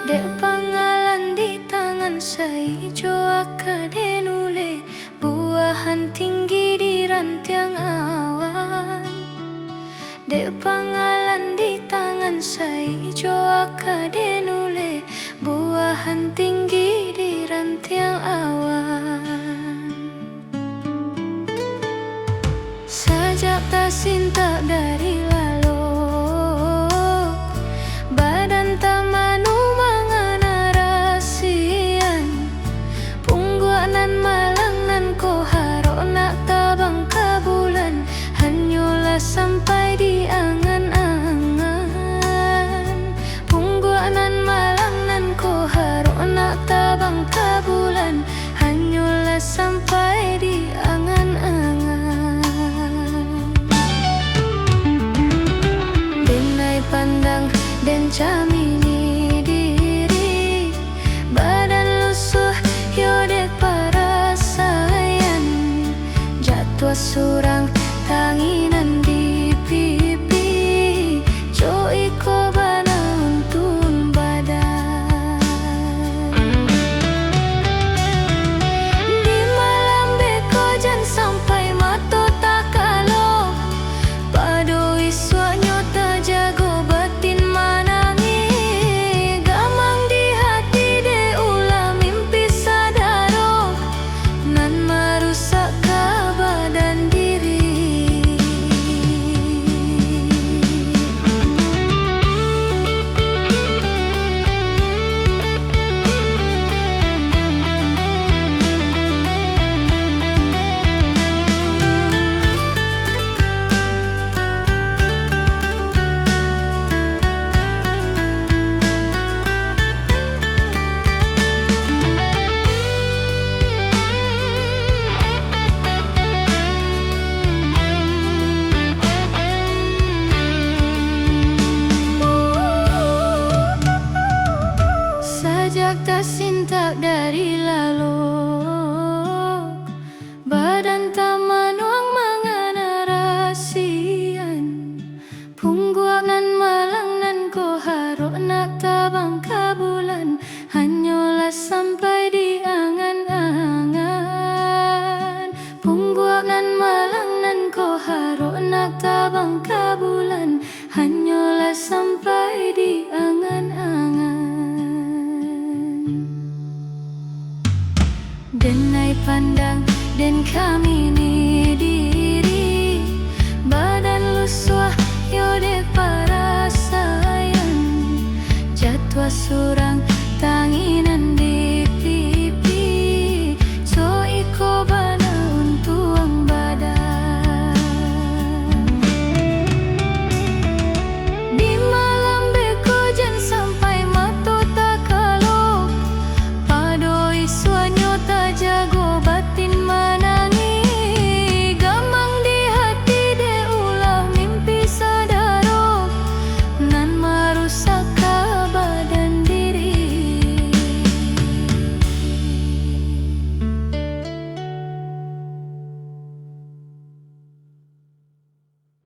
Dek pangalan di tangan saya joaka denule buahan tinggi di rantiang awan. Dek pangalan di tangan saya joaka denule buahan tinggi di rantiang awan. Sajak tak sinta dari lalu badan tak manu nan malang nan ko haro nak tabang kabulan hanyola sampai di angan-angan. Punggua nan malang nan ko haro nak tabang kabulan hanyola sampai di angan-angan. Denai pandang den camini diri badan lusuh yodek tua surang tanginan di pipi jo iko bana untun badan. Di malam beko jan sampai mato tak kalau pado iswanyo tak jago batin manangi gamang di hati de ulah mimpi sadaro nan marusak dan diri. Sajak tak sintak dari lalu badan tak manuang manganarasian. Punggua nan malang nan ko haro nak tabang kabulan hanyola sampai di angan-angan. Punggua nan malang nan ko haro nak tabang kabulan hanyola sampai di angan-angan. Denai pandang den kami ni diri badan lusuah yodek para sayang jatwa surang tanginan di